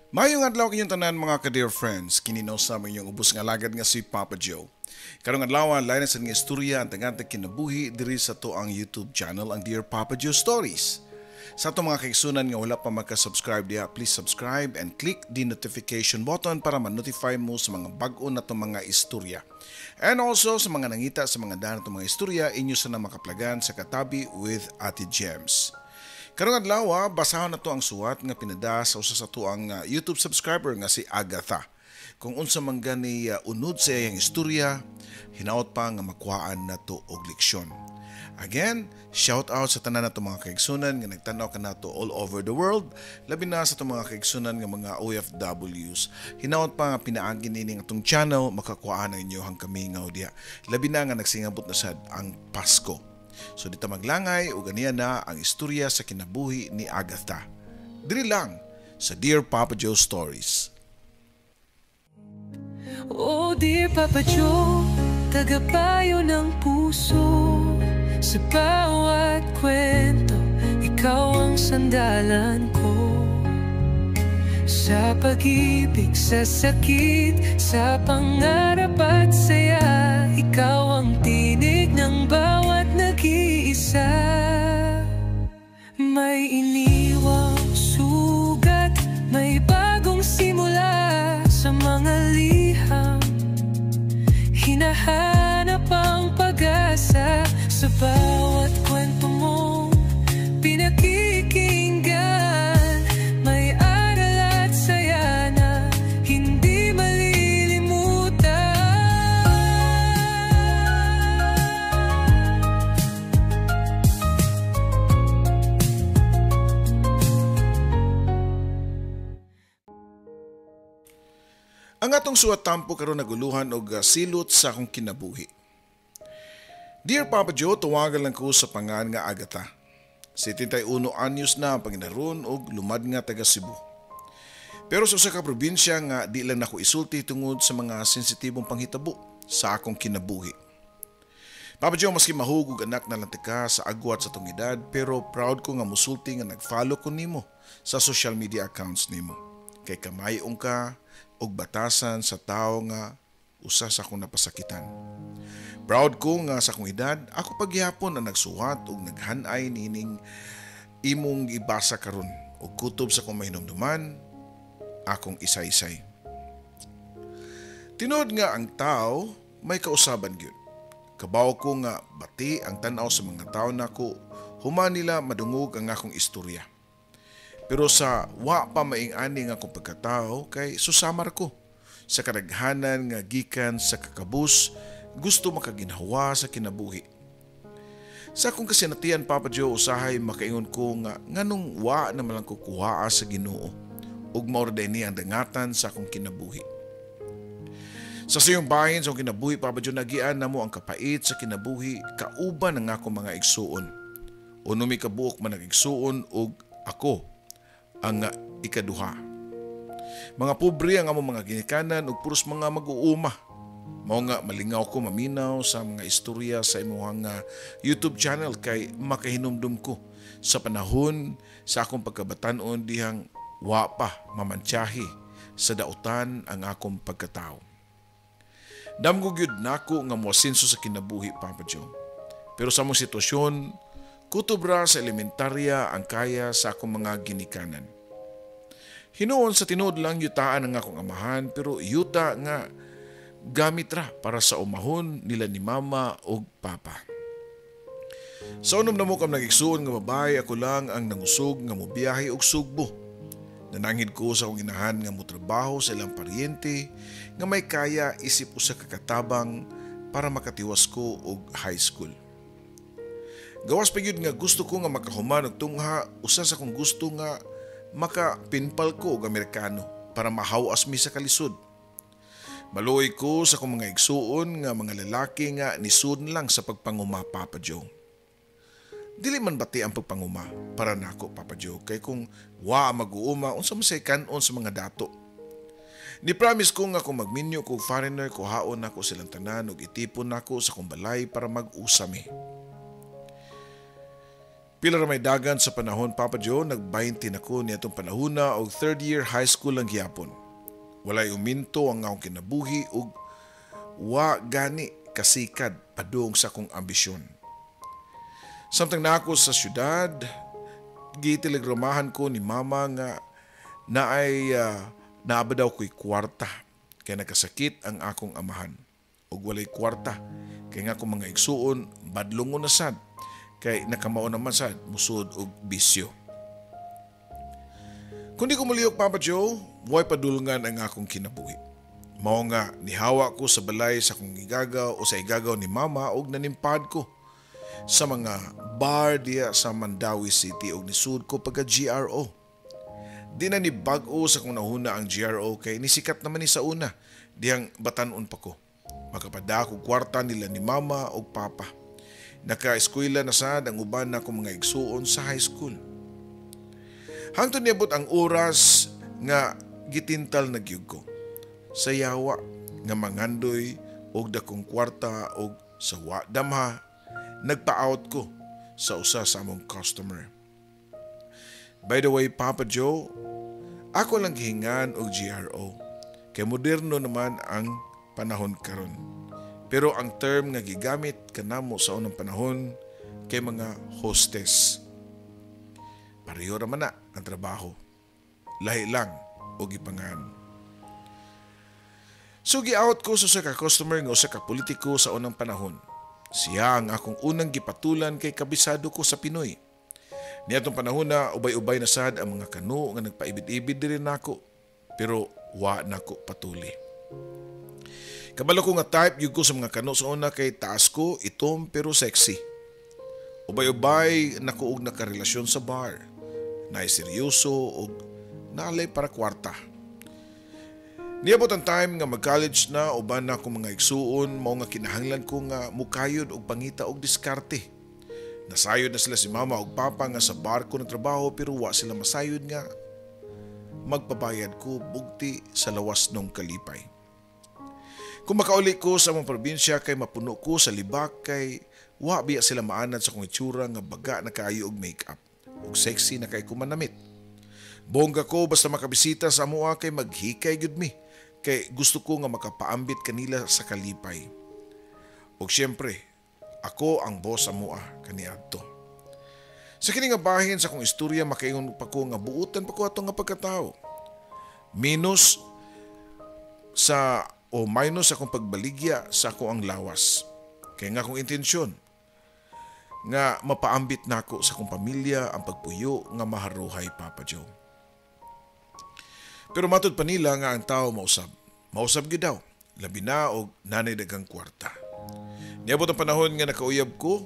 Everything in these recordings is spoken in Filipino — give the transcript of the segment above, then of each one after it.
Mayong adlaw kanyang tanan mga ka-dear friends, kininaw sa inyong ubos nga lagad nga si Papa Joe. Karong adlaw lain sa nga istorya ang tangantang kinabuhi diri sa to ang YouTube channel ang Dear Papa Joe Stories. Sa to mga kaigsunan nga wala pa magka-subscribe diha, please subscribe and click the notification button para ma-notify mo sa mga bag-o na to mga istorya. And also sa mga nangita sa mga daan to mga istorya, inyo sana makaplagan sa Katabi with Ate Gems. Karong adlaw, basahon na to ang suwat nga pinada sa usa sa to ang YouTube subscriber nga si Agatha. Kung unsa man gani unod sa iyang istorya, hinaot pa nga makuhaan na to og leksyon. Again, shout out sa tanan nato mga kaigsunan nga nagtanaw ka nato all over the world, labi na sa to mga kaigsunan nga mga OFWs. Hinaot pa nga pinaagi nini atong channel, makakuhaan na inyo hang kami nga diha. Labi na nga nagsingabot na sad ang Pasko. So dito maglangay o ganiya na ang istorya sa kinabuhi ni Agatha. Diri lang sa Dear Papa Joe Stories. Oh dear Papa Joe, tagapayo ng puso. Sa bawat kwento, ikaw ang sandalan ko. Sa pag-ibig, sa sakit, sa pangarap at saya, ikaw ang tinig ng bawat nag-iisa. May iniwang sugat, may bagong simula sa mga liham. Hinahanap ang pag-asa sa bawat kwento mong pinakikinggan. May aral at saya na hindi malilimutan. Ang atong suwat tampo karon naguluhan og silot sa akong kinabuhi. Dear Papa Joe, tuwagan lang ko sa pangan nga Agatha. 71 anyos na ang panginaron og lumad nga taga Cebu. Pero sa usa ka probinsya nga di lang nako isulti tungod sa mga sensitibong panghitabo sa akong kinabuhi. Papa Joe, maski mahugog anak na lang ka sa agwat sa tong edad, pero proud ko nga musulti nga nag-follow ko nimo sa social media accounts nimo. Kay kamayong ka og batasan sa tao nga usa sa akong napasakitan. Proud ko nga sa akong edad, ako pagyapon ang nagsuwat ug naghanay nining imong ibasa karon ug kutob sa akong mahinumduman, akong isa-isay. Tinod nga ang tao may kausaban gyud. Kabaw ko nga bati ang tan-aw sa mga tao nako, human nila madungog ang akong istorya. Pero sa wa pa maing-ani nga akong pagkatao kay susamar ko sa kadaghanan nga gikan sa kakabus, gusto makaginhawa sa kinabuhi. Sa akong kasinatian, Papa Joe, usahay makaingon ko nga nganong wa na malang kukuhaa sa Ginoo ug maorday ni ang dangatan sa akong kinabuhi. Sa siyong bahin sa akong kinabuhi, Papa Joe, nagian na mo ang kapait sa kinabuhi kauban ang akong mga igsuon. Unumi kabuok man ang igsuon ug ako ang ikaduha. Mga pobre ang among mga ginikanan ug puros mga mag-uuma. Mao nga malingaw ko maminaw sa mga istorya sa imong YouTube channel kay makahinumdum ko sa panahon sa akong pagkabatan-on dihang wa pa mamantyahi sa dautan ang akong pagkatao. Damgo gyud nako nga moasenso sa kinabuhi, Papa Joe. Pero sa mong sitwasyon, kutob ra sa elementarya ang kaya sa akong mga ginikanan. Hinuon sa tinuod lang yutaan ang akong amahan, pero yuta nga gamit ra para sa umahon nila ni Mama o Papa. Sa unom na mo kam nag-igsuon nga babae, ako lang ang nangusog nga mobiyahe og Sugbo. Nanangid ko sa akong inahan nga motrabaho sa ilang paryente nga may kaya isip usa ka katabang para makatiwas ko og high school. Gawas pa gyud nga gusto ko nga makahuman og tungha, usa sa akong gusto nga makapinpal ko og Amerikano para mahawas mi sa kalisod. Maluoy ko sa akong mga igsuon nga mga lalaki nga nisud lang sa pagpanguma, Papa Joe. Dili man bati ang pagpanguma para nako, Papa Joe, kay kung wa mag-uuma unsa man say kanon sa mga dato. Ni promise ko nga kung magminyo ko foreigner ko haon nako silang tanan ug itipon nako sa akong balay para mag-usami. Pila ra may dagan sa panahon, Papa Joe, nag-20 na ko niya itong panahona o third year high school lang gyapon. Walay uminto ang akong kinabuhi o wa gani kasikad padung sa akong ambisyon. Samtang na ako sa syudad, gitelegramahan ko ni mama nga naaba daw ko'y kwarta kay nakasakit ang akong amahan. Og walay kwarta kay nga akong mga igsuon badlongon na sad kay nakamao naman sad musud og bisyo. Kundi ko muliyok, Papa Joe, way padulngan ang akong kinabuhi. Mao nga nihawa ko sa balay sa akong igagaw o sa igagaw ni mama og nanimpad ko sa mga bar diya sa Mandawi City og nisud ko pagka GRO. Di na ni bag-o sa kung nahuna ang GRO kay nisikat naman ni sa una diyang batanon pa ko. Makapada ko kwarta nila ni mama o papa. Naka-eskwela na sad ang uban na akong mga igsuon sa high school. Hangtod niabot ang oras nga gitintal na gyud ko. Sa yawa nga mangandoy og dakong kwarta og sa wa damha, nagpa-out ko sa usa sa among customer. By the way, Papa Joe, ako lang gihingan og GRO. Kay moderno naman ang panahon karon. Pero ang term nga gigamit kanamo sa unang panahon kay mga hostess. Pareho raman na ang trabaho. Lahi lang o gipangan. So gi-out ko sa usa ka customer nga usa ka politiko sa unang panahon. Siya ang akong unang gipatulan kay kabisado ko sa Pinoy. Niadtong panahon na ubay-ubay na sad ang mga kano nga nagpaibid-ibid diri nako, pero wa nako patuli. Kabalo ko nga type yun ko sa mga kano sa una kay taas ko, itom pero sexy. Ubay-ubay nakuog na karelasyon sa bar. Naay seryoso o naalay para kwarta. Niabot ang time nga mag-college na uban na akong mga igsuon, mao nga kinahanglan ko nga mukayod og pangita og diskarte. Nasayod na sila si mama og papa nga sa bar ko nagtrabaho pero wa sila masayod nga magpabayad ko bugti sa lawas nung kalipay. Kung makauli ko sa mga probinsya kay mapuno ko sa libak kay wa biya sila maanad sa kong itsura nga baga na kaayo og makeup ug sexy na kay kumanamit. Bongga ko basta makabisita sa amoa kay maghikay gyud mi kay gusto ko nga makapaambit kanila sa kalipay. Ug syempre, ako ang boss sa amoa kaniadto. Sa kini nga bahin sa kong istorya makaingon pa ko nga buutan pa ko ato nga pagkatao. Minus sa akong pagbaligya sa ako ang lawas. Kaya nga akong intensyon nga mapaambit nako sa akong pamilya ang pagpuyo nga maharuhay, Papa Joe. Pero matod pa nila nga ang tao mausab. Mausab gyud daw, labi na og nanay dagang kwarta. Niabot ang panahon nga nakauyab ko,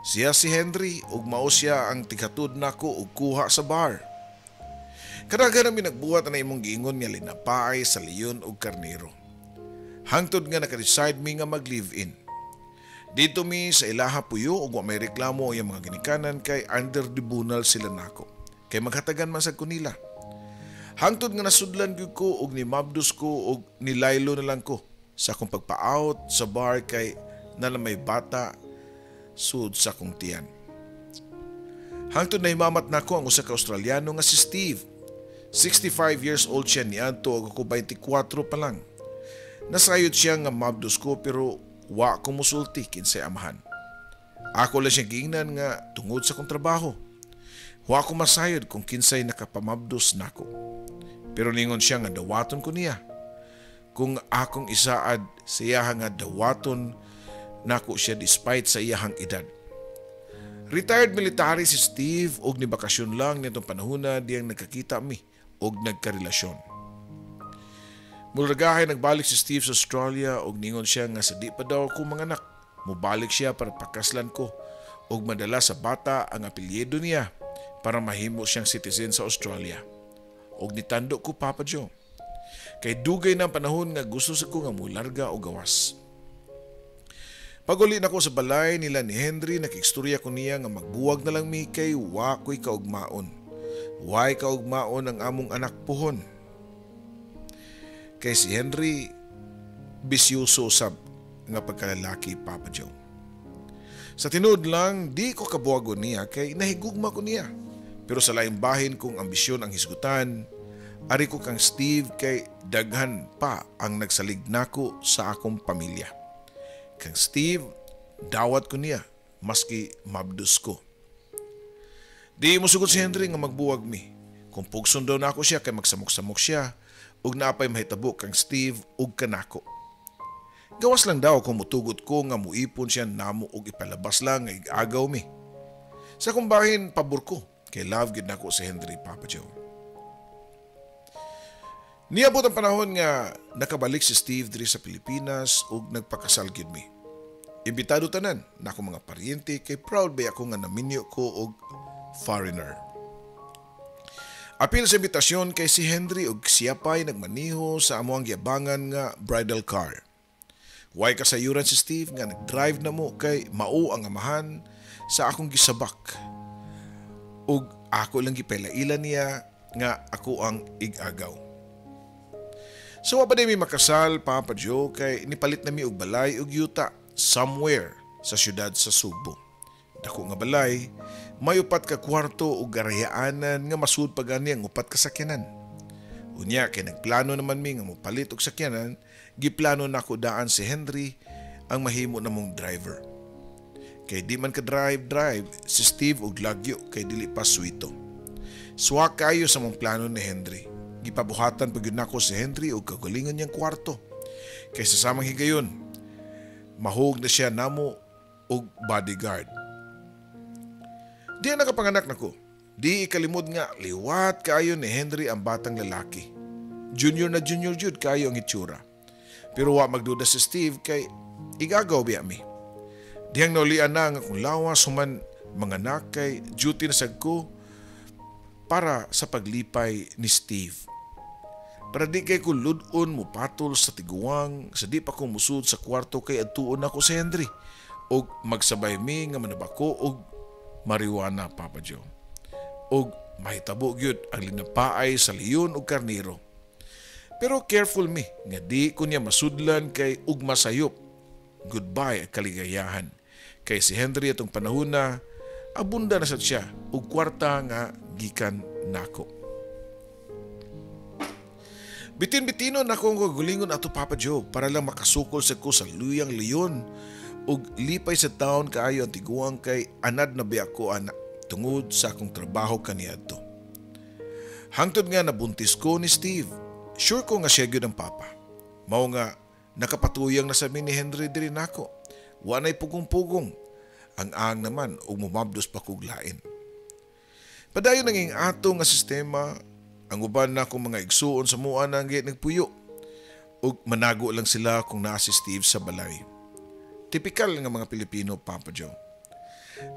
siya si Henry ug mao siya ang tighatod nako og kuha sa bar. Karaga namin nagbuhat na imong giingon nga linapaay sa leon ug karnero. Hangtod nga naka-decide mi nga mag-live-in. Dito mi sa ilaha puyo ug wa may reklamo ang mga ginikanan kay under tribunal sila nako. Kay maghatagan man sad ko nila. Hangtod nga nasudlan gyud ko og ni mabdos ko og nilaylo na lang ko sa akong pagpa-out sa bar kay nalamay bata sud sa akong tiyan. Hangtod na himamat nako ang usa ka Australiano nga si Steve. 65 years old siya niadto ug ako 24 pa lang. Nasayod siya nga mabdos ko pero wa ko musulti kinsay amahan. Ako lang siya giingnan nga tungod sa kong trabaho. Wa ko masayod kung kinsay nakapamabdos nako. Pero ningon siya nga dawaton ko niya. Kung akong isaad siya nga dawaton nako siya despite sa iyahang edad. Retired military si Steve og ni bakasyon lang nitong panahon na diyang nagkakita mi og nagkarelasyon. Mulagahay nagbalik si Steve sa Australia og ningon siya nga sa di pa daw ko mga anak. Mubalik siya para pakaslan ko og madala sa bata ang apelyido niya para mahimo siyang citizen sa Australia. Og nitando ko, Papa Joe. Kay dugay na panahon nga gusto sa ko nga mularga o gawas. Pag-uli na ko sa balay nila ni Henry, nakikstorya ko niya nga magbuwag na lang mi kay wa ko'y kaugmaon. Wa'y kaugmaon ang among anak puhon. Kay si Henry, bisyoso sab nga pagkalalaki, Papa Joe. Sa tinud lang, di ko kabuwago niya kay nahigugma ko niya. Pero sa laing bahin kong ambisyon ang hisgutan, ari ko kang Steve kay daghan pa ang nagsalig nako sa akong pamilya. Kang Steve, dawat ko niya, maski mabdus ko. Di mo sugod si Henry nga magbuwag mi. Kung pugson daw na ako siya kay magsamok-samok siya, ug naapay mahitabo kang Steve ug kanako. Gawas lang daw kung mutugot ko nga muipon siya namo og ipalabas lang nga igagaw mi. Sa kumbahin, pabor ko, kay love gid nako si Henry, Papa Joe. Niabot ang panahon nga nakabalik si Steve diri sa Pilipinas ug nagpakasal gid mi. Imbitado tanan na ako mga paryente kay proud ba ako nga naminyo ko og foreigner. Apil sa imbitasyon kay si Henry ug siya pa'y nagmaniho sa amuang giabangan nga bridal car. Way kasayuran si Steve nga nag-drive na mo kay mao ang amahan sa akong gisabak. Ug ako lang gipailailan niya nga ako ang igagaw. So wa pa mi makasal, Papa Joe, kay nipalit na mi og balay ug yuta somewhere sa syudad sa Subo. Dako nga balay, may upat ka kwarto ug garayaanan nga masud pa gani ang upat ka sakyanan. Unya kay nagplano naman mi nga mopalit og sakyanan, giplano nako daan si Henry ang mahimo namong driver. Kay di man ka drive si Steve og lagyo kay dili pa suito. Suwa kayo sa mong plano ni Henry. Gipabuhatan pag yun nako si Henry og kagalingan niyang kwarto. Kay sa samang higayon, mahog na siya namo og bodyguard. Di nakapanganak nako. Di ikalimod nga liwat kayo ni Henry ang batang lalaki. Junior na junior jud kayo ang itsura. Pero wa magduda si Steve kay igagaw biya mi. Diyang naulian na nga kung lawas human mga anak kay duty na sad ko para sa paglipay ni Steve. Para di kay ko ludon mo patol sa tiguang sa di pa ko musud sa kwarto kay adtuon ako si Henry og magsabay mi nga manabako og marijuana, Papa Joe. Og mahitabo gyud ang linapaay sa leon ug karniro. Pero careful mi nga di ko niya masudlan kay ug masayop. Goodbye at kaligayahan. Kay si Henry atong panahon na abunda na sad siya ug kwarta nga gikan nako. Bitin-bitino na akong gulingon ato, Papa Joe, para lang makasukol sa ko sa luyang leon ug lipay sa taon kaayo ang tiguang kay anad na biya ko anak tungod sa akong trabaho kaniadto. Hangtod nga nabuntis ko ni Steve. Sure ko nga siya gyud ang papa. Mao nga nakapatuyang na sa ni Henry diri nako. Wa nay pugong-pugong. Ang aang naman ug mumabdos pa kog lain. Padayon nanging ato nga sistema, ang uban na akong mga igsuon sa mua na nagpuyo. Ug manago lang sila kung naa si Steve sa balay. Tipikal nga mga Pilipino, Papa Joe.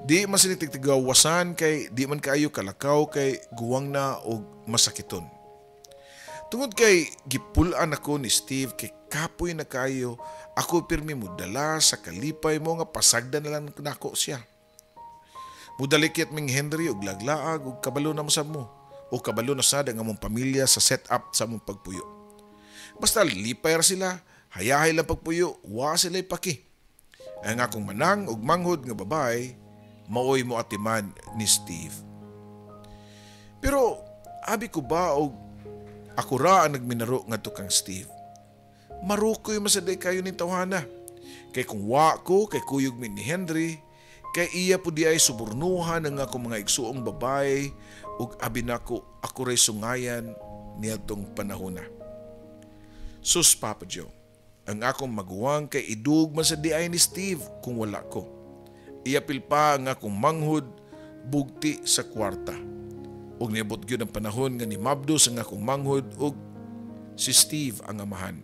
Di man sila tigtigawasan kay di man kaayo kalakaw kay guwang na og masakiton. Tungod kay gipulan ako ni Steve kay kapoy na kayo, ako pirmi mo dala sa kalipay mo nga pasagdan na lang nako siya. Mudalikit ming Henry og laglaag og kabalo na masab mo o kabalo na sad ang among pamilya sa setup sa among pagpuyo. Basta lipay ra sila, hayahay lang pagpuyo, wa sila paki. Ang akong manang og manghod nga babae, maoy mo atiman ni Steve. Pero abi ko ba og ako ra ang nagminaro nga tukang Steve. Marukoy masaday kayo ni tawhana. Kay kung wa ko kay kuyog mi ni Henry, kay iya po di ay suburnuhan ng akong mga igsuong babae ug abi nako ako ray sungayan niadtong panahon na. Sus, Papa Joe, ang akong maguwang kay idug man sa di ay ni Steve kung wala ko. Iyapil pa ang akong manghod bugti sa kwarta. Ug niabot gyud ang panahon nga ni mabdos ang akong manghod ug si Steve ang amahan.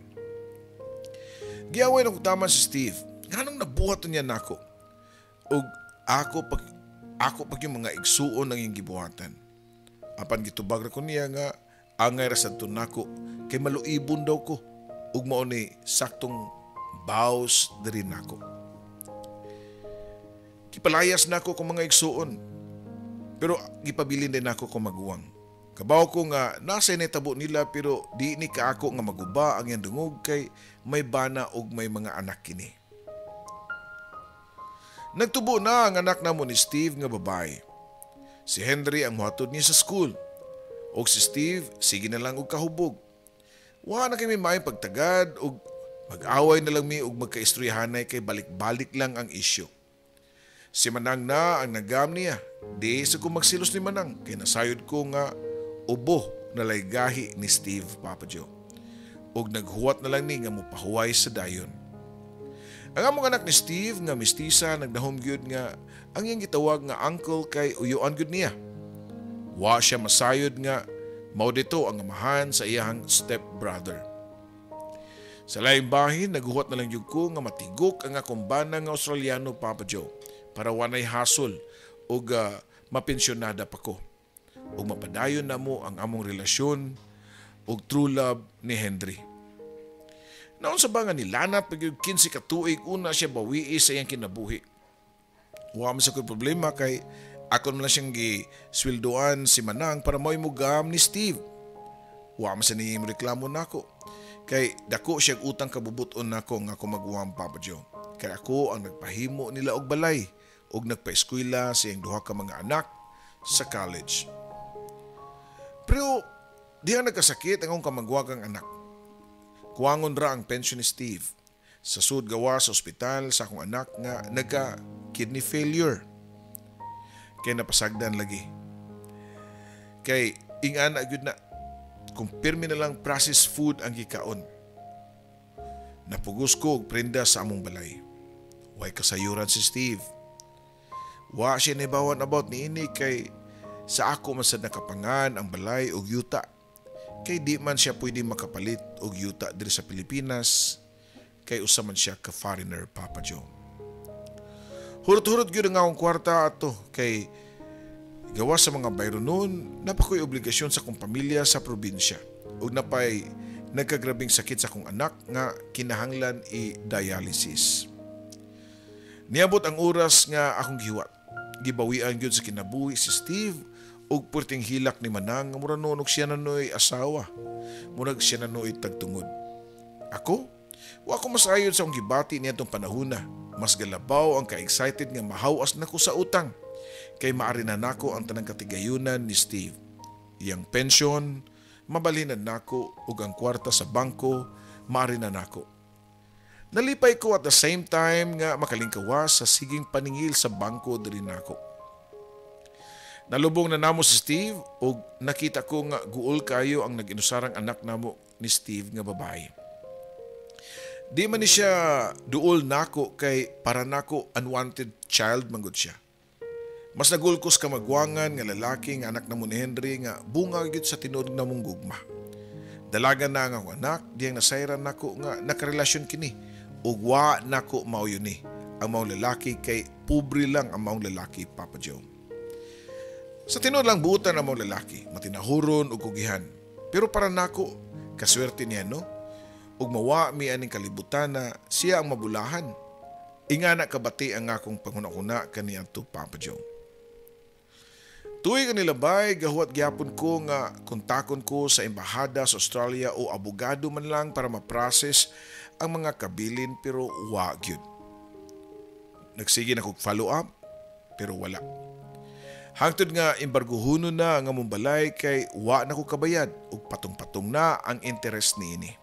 Giaway ng utaman si Steve, nganong nabuhat niya nako. Ug ako pag yung mga igsuon ang iyong gibuhatan. Apan gitubag ra ko niya nga angay ra sad nako kay maluibon daw ko ug mao ni saktong baos diri nako. Kipalayas nako kung mga igsuon. Pero gipabilin din ako kung maguwang. Kabaw ko nga nasa netabo nila pero di ni kaako nga maguba ang iyang dungog kay may bana og may mga anak kini. Nagtubo na ang anak namo ni Steve nga babae. Si Henry ang muhatod niya sa school. O si Steve, sige na lang og kahubog. Wa na kami may pagtagad og mag-away na lang mi og magkaistoryahanay kay balik-balik lang ang isyu. Si Manang na ang nagam niya. Di sa kung magsilos ni Manang kay nasayod ko nga ubo na laygahi ni Steve, Papa Joe. Og naghuwat na lang ni nga mupahuway sa dayon. Ang among anak ni Steve nga mistisa nagdahom gyud nga ang iyang gitawag nga uncle kay uyuan gyud niya. Wa siya masayod nga mao dito ang amahan sa iyang stepbrother. Sa laing bahin naghuwat na lang gyud ko nga matigok ang akong bana nga Australiano, Papa Joe, para wanay hasol ug mapensyonada pa ko. Ug mapadayon na mo ang among relasyon ug true love ni Henry. Naon sa ba nga nilanat pag 15 ka tuig una siya bawi sa iyang kinabuhi. Wa man sa ko'y problema kay akon man lang siyang gisweldoan si Manang para mo'y mugam ni Steve. Wa man sa niyang reklamo nako. Kay dako siya utang kabubuton nako nga ako magwam, Papa Joe. Kay ako ang nagpahimo nila og balay og nagpa-eskwela sa iyang duha ka mga anak sa college. Pero diha nagkasakit ang akong kamagwagang anak. Kuwangon ra ang pensyon ni Steve. Sa sud gawa sa ospital sa akong anak nga nagka-kidney failure. Kaya napasagdan lagi. Kay ingana gyud na kung pirmi na lang processed food ang gikaon. Napugos ko og prenda sa among balay. Way kasayuran si Steve. Wa siya nibawan about niini kay sa ako man sad nakapangan ang balay og yuta. Kay di man siya pwede makapalit og yuta diri sa Pilipinas kay usa man siya ka foreigner, Papa Joe. Hurot-hurot gyud ang akong kwarta ato kay gawa sa mga bayro noon napakoy obligasyon sa akong pamilya sa probinsya ug napay nagkagrabing sakit sa akong anak nga kinahanglan i-dialysis. Niabot ang oras nga akong giwat. Gibawian gyud sa kinabuhi si Steve ug perting hilak ni Manang nga murag noon og siya nanoy asawa. Murag siya nanoy tagtungod. Ako? Wa ko masayod sa akong gibati niadtong panahona. Mas galabaw ang ka-excited nga mahawas nako sa utang. Kay maari na nako ang tanang katigayunan ni Steve. Iyang pensyon, mabalinan nako ug ang kwarta sa bangko, maari na nako. Nalipay ko at the same time nga makalingkawas sa siging paningil sa bangko diri nako. Nalubong na namo si Steve ug nakita ko nga guol kayo ang nag-inusarang anak namo ni Steve nga babae. Di man ni siya duol nako kay para nako unwanted child manggod siya. Mas nagulkos ka magwangan nga lalaki nga anak namo ni Henry nga bunga gyud sa tinuod namong gugma. Dalaga na nga akong anak diyang nasayran nako nga nakarelasyon kini ug wa nako mao yun ni. Ang maong lalaki kay pobre lang ang maong lalaki, Papa Joe. Sa tinuod lang buutan ang maong lalaki, matinahuron ug kugihan. Pero para nako kaswerte niya no. Ug mawa mi aning kalibutan na siya ang mabulahan. Ingana kabati ang akong panguna-una kaniadto, Papa Joe. Tuig kanilabay, gahuat gyapon ko nga kontakon ko sa embahada sa Australia o abogado man lang para ma-process ang mga kabilin pero wa gyud. Nagsige na kog follow up pero wala. Hangtod nga embargohunon na nga mong balay kay wa na ko kabayad ug patong-patong na ang interest niini.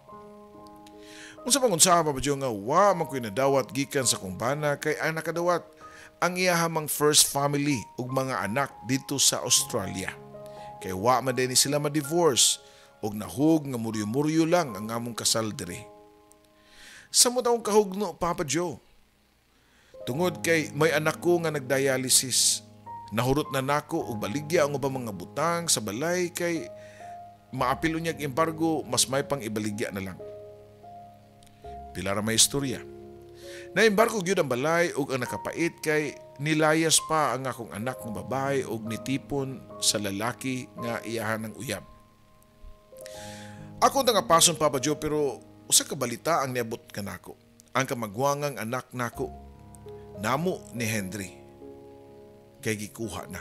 Unsa pang unsa, Papa Joe, nga wa man ko'y nadawat gikan sa kumbana kay ang nakadawat ang iyahamang first family ug mga anak dito sa Australia. Kay wa man din sila ma-divorce ug nahug nga muryo-muryo lang ang among kasal diri. Sa mo taong kahugno, Papa Joe? Tungod kay may anak ko nga nagdialysis. Nahurot na nako ug baligya ang ubang mga butang sa balay kay maapil unyag embargo, mas may pang ibaligya na lang. Pila ra may istorya. Naembargo gyud ang balay ug ang nakapait kay nilayas pa ang akong anak nga babae ug nitipon sa lalaki nga iyahan ng uyab. Ako nga pason, Papa Joe, pero usa ka balita ang niabot kanako. Ang kamagwangang anak nako namo ni Henry kay gikuha na.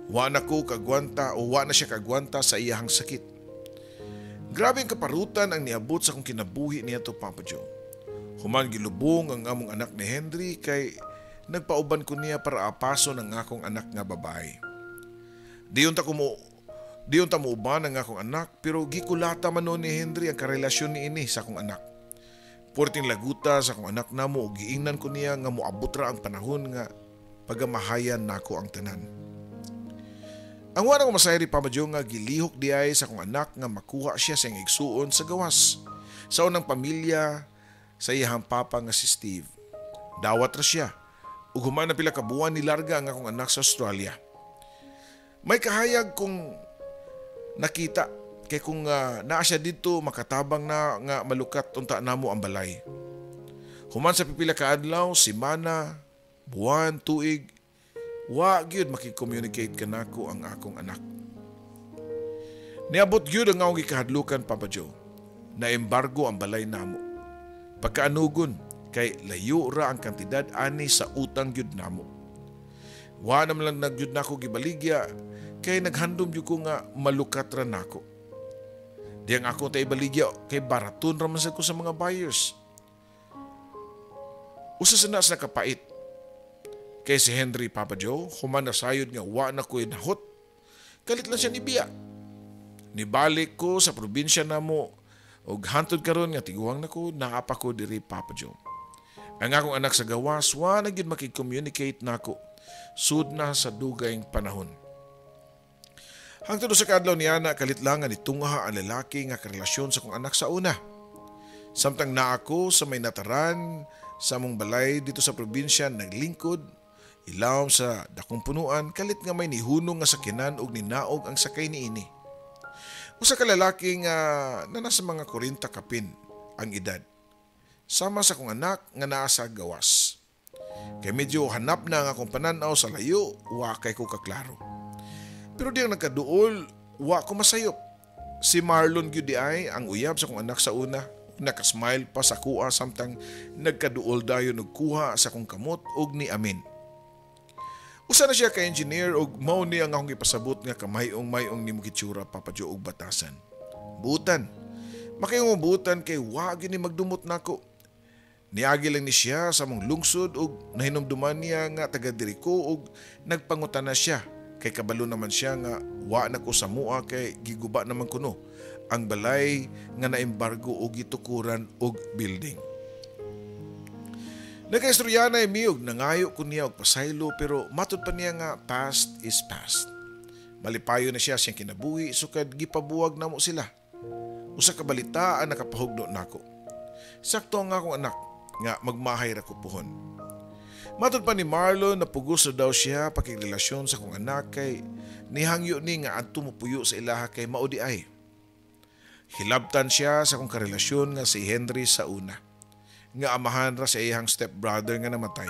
Wa na ko kagwanta o wa na siya kagwanta sa iyahang sakit. Grabe ang kaparutan ang niabot sa kong kinabuhi niya to, Papa Joe. Human gilubong ang among anak ni Henry kay nagpauban ko niya para apaso ng akong anak nga babae. Diyon ta mo uban ang akong anak, pero gikulata man noon ni Henry ang karelasyon ni ini sa akong anak. Porting laguta sa akong anak namo ug giingnan ko niya nga moabot ra ang panahon nga pagamahayan nako ang tanan. Ang wala ko masayri Papa Joe nga gilihok di ay sa akong anak nga makuha siya sa igsuon sa gawas. Sa unang pamilya sa iyang papa nga si Steve. Dawat ra siya. Ug human na pila ka buwan nilarga ang akong anak sa Australia. May kahayag kung nakita kay kung naa siya dito makatabang na nga malukat unta namo ang balay. Human sa pipila ka adlaw, semana, buwan, tuig, wa gyud makikomunicate kanako ang akong anak. Niabot gyud ang akong gikahadlukan Papa Joe. Na-embargo ang balay namo. Pagkaanugon kay layo ra ang kantidad ani sa utang gyud namo. Wa naman lang nagyud nako gibaligya kay naghandom gyud ko nga malukat ra nako. Diyang ako tay baligya kay baraton ra man sad ko sa mga buyers. Usa sa nas nakapait kay si Henry Papa Joe, human na sayod nga wa na ko'y nahot. Kalit lang siya ni Bia. Nibalik ko sa probinsya namo og hantod karon nga tiguang nako naapa ko diri Papa Joe. Ang akong anak sa gawas wa na gyud makikommunicate nako sud na sa dugayng panahon. Hangtod sa kadlaw niya na kalit lang nga nitunga ang lalaki nga karelasyon sa akong anak sa una. Samtang naa ako sa may nataran sa among balay dito sa probinsya naglingkod, ilawom sa dakong punuan, kalit nga may nihunong nga sakyanan ug ninaog ang sakay niini. Usa ka lalaki nga na nasa mga 40 kapin ang edad. Sama sa akong anak nga naa sa gawas. Kay medyo hanap na ang akong pananaw sa layo, wa kay ko kaklaro. Pero diyang nagkaduol, wa ko masayop. Si Marlon gyud di ay ang uyab sa akong anak sa una. Nakasmile pa sa kuha samtang nagkaduol dayon og kuha sa akong kamot og ni Amin. Usa na siya ka engineer ug mao ni ang akong ipasabot nga kamayong-mayong nimo gitsura Papa Joe og batasan. Butan. Makayong butan kay wa gyud ni magdumot nako. Niagi lang ni siya sa mong lungsod ug nahinumduman niya nga taga diri ko ug nagpangutan na siya kay kabalo naman siya nga wa na ko sa mua kay giguba naman kuno ang balay nga naembargo og gitukuran og building. Nagkaistorya na miyog nangayo ko niya og pasaylo pero matud pa niya nga past is past. Malipayo na siya siyang kinabuhi sukad gipabuwag namo sila. Usa ka balita ang nakapahugno nako. Sakto ang akong anak nga magmahay ra ko puhon. Matud pa ni Marlon na pugos daw siya pakigrelasyon sa akong anak kay nihangyo ni nga adto mopuyo sa ilaha kay mao di ay. Hilabtan siya sa akong karelasyon nga si Henry sa una. Nga amahan ra sa iyang stepbrother nga namatay.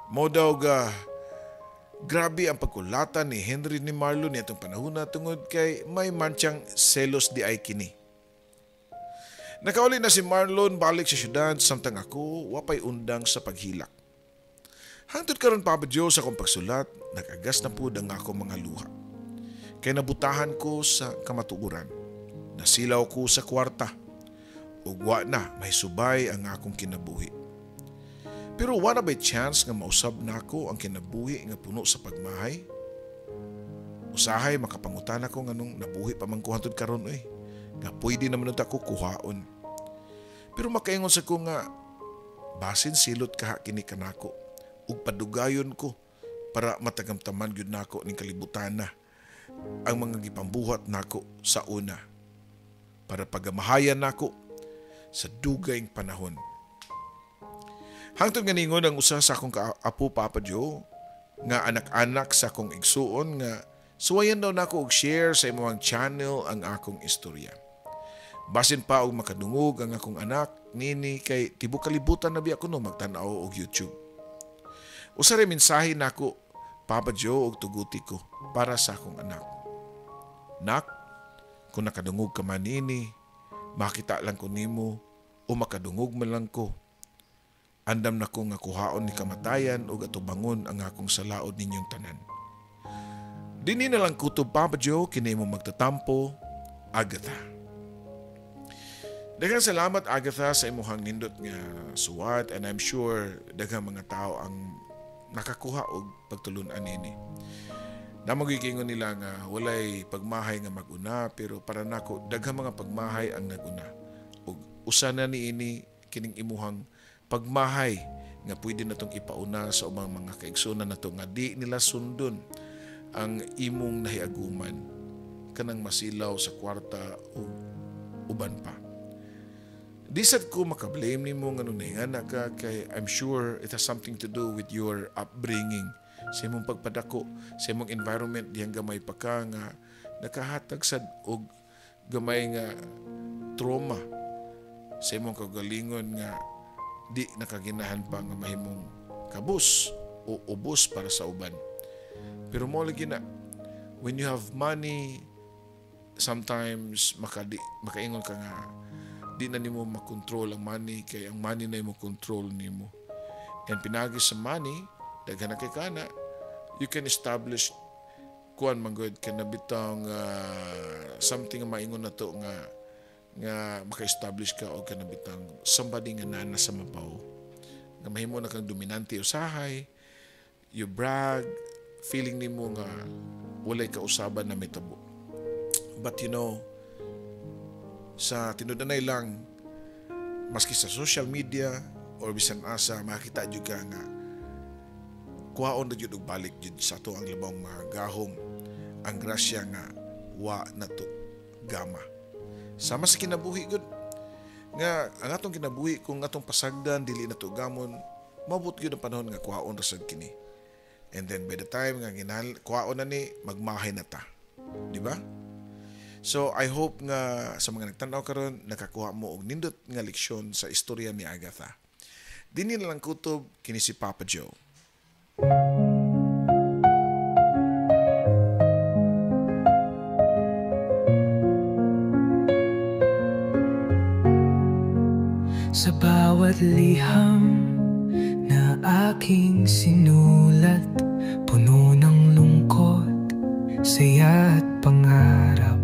Mo daw grabe ang pagkulatan ni Henry ni Marlon nitong panahon na tungod kay may mantyang selos di ay kini. Nakauli na si Marlon balik sa syudad samtang ako wapay undang sa paghilak. Hangtod karon Papa Joe sa akong pagsulat, nagagas na pud ang akong mga luha. Kay nabutahan ko sa kamatuoran. Nasilaw ko sa kwarta. Ug wa na may subay ang akong kinabuhi. Pero wa na ba'y chance nga mausab na ako ang kinabuhi nga puno sa pagmahay? Usahay makapangutan ako nga nung nabuhi pa man ko hantod karon oy. Nga pwede naman ako kuhaon. Pero makaingon sa ko nga basin silot kaha kini kanako ug padugayon ko para matagamtaman gyud nako ning kalibutan na ang mga gipambuhat nako sa una para pagamahayan nako sa dugayng panahon. Hangtod nga ningon ang usa sa akong kaapo Papa Joe nga anak-anak sa akong igsuon nga suwayan daw nako og share sa imong channel ang akong istorya. Basin pa og makadungog ang akong anak nini kay tibok kalibutan na biya kuno magtan-aw og YouTube. Usa ra mensahe nako Papa Joe og tuguti ko para sa akong anak. Nak, kung nakadungog ka man nini, makita lang ko nimo o makadungog man lang ko. Andam na ko nga kuhaon ni kamatayan o atubangon ang akong salaod ninyong tanan. Dini na lang kutob Papa Joe kini mo magtatampo, Agatha. Daghang salamat Agatha sa imuhang nindot nga suwat, and I'm sure daghang mga tao ang nakakuha og pagtulunan nini. Namagigingon nila nga walay pagmahay nga maguna, pero para nako daghang mga pagmahay ang naguna. Ug usa na niini kining imuhang pagmahay nga pwede natong ipauna sa ubang mga kaigsunan nato nga di nila sundon ang imong nahiaguman kanang masilaw sa kwarta o uban pa. Di sad ko makablame nimo nga nung nahingana ka, kay I'm sure it has something to do with your upbringing, sa imong pagpadako, sa imong environment diyang gamay pa ka nga nakahatag sad og gamay nga trauma sa imong kagalingon nga di nakaginahan pa nga mahimong kabus o ubos para sa uban. Pero mo lagi na, when you have money, sometimes makaingon ka nga di na nimo makontrol ang money, kay ang money na imo control nimo. And pinagi sa money, daghan na kay kana, you can establish kuan man gud kanabitang something nga maingon na to nga maka-establish ka o kanabitang somebody nga nana sa mabaw. Nga mahimo na kang dominante usahay, you brag, feeling nimo nga walay kausaban na mitabo. But you know, sa tinudanay lang, maski sa social media or bisan asa, makita jud ka nga kuhaon na jud og balik jud sa to ang labang mga gahom ang grasya nga wa nato gama. Sama sa kinabuhi gud nga ang atong kinabuhi kung atong pasagdan dili nato gamon, mabot gyud ang panahon nga kuhaon ra sad kini. And then by the time nga kuhaon na ni, magmahay na ta. Di ba? So I hope nga sa mga nagtanaw karon nakakuha mo og nindot nga leksyon sa istorya ni Agatha. Dinhi na lang kutob kini si Papa Joe. Sa bawat liham na aking sinulat, puno ng lungkot, saya at pangarap.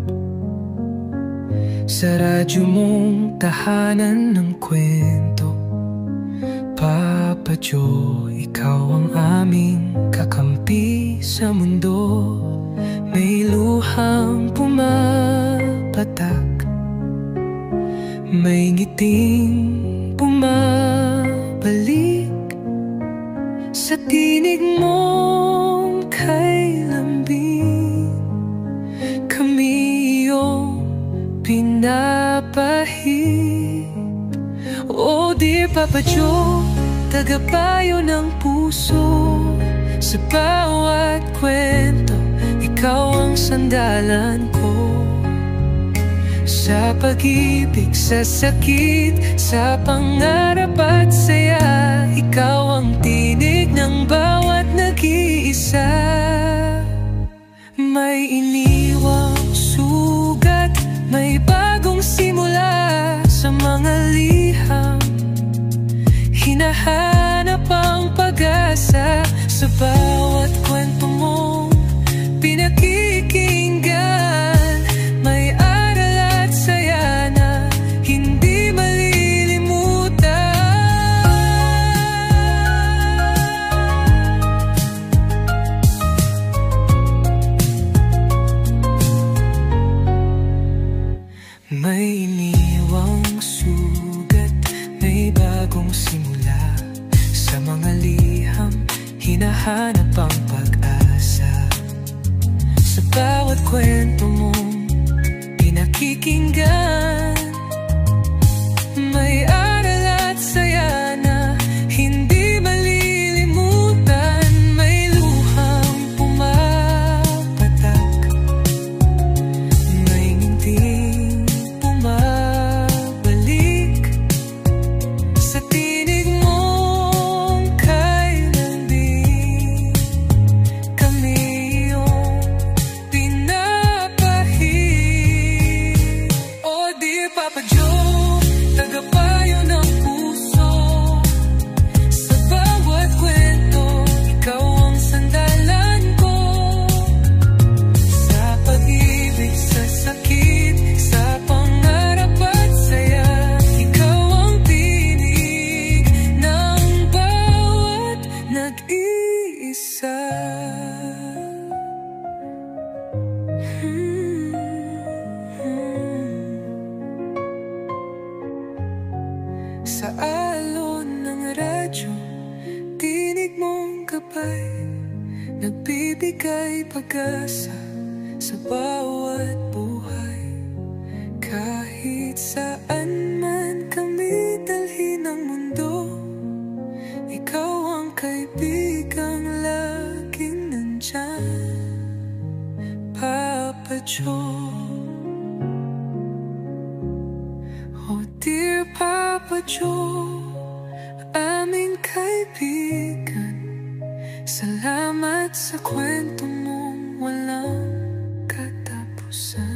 Sa radyo mong tahanan ng kwento, Papa Joe, ikaw ang aming kakampi sa mundo. May luhang pumapatak, may ngiting bumabalik sa tinig mong kay lambing. Kami iyong pinapahid. O dear Papa Joe, tagapayo ng puso. Sa bawat kwento, ikaw ang sandalan ko. Sa pag-ibig, sa sakit, sa pangarap at saya, ikaw ang tinig ng bawat nag-iisa. May iniwang sugat, may bagong simula sa mga liham. Hinahanap ang pag-asa sa bawat kwento mong pinakikinggan. May aral at saya na hindi malilimutan. May iniwang sugat, may bagong simula sa mga liham. Hinahanap ang pag-asa sa bawat kwento mong pinakikinggan. May aral at saya na hindi malilimutan. May luhang pumapatak, may ngiting bumabalik sa tinig mong kay lambing. Kami iyong pinapahid. O Sa alon ng radyo, tinig mong gabay, nagbibigay pag-asa sa bawat buhay. Kahit saan man kami dalhin ng mundo, ikaw ang kaibigang laging nandyan, Papa Joe. Oh dear Papa Joe, aming kaibigan, salamat sa kwento mong walang katapusan.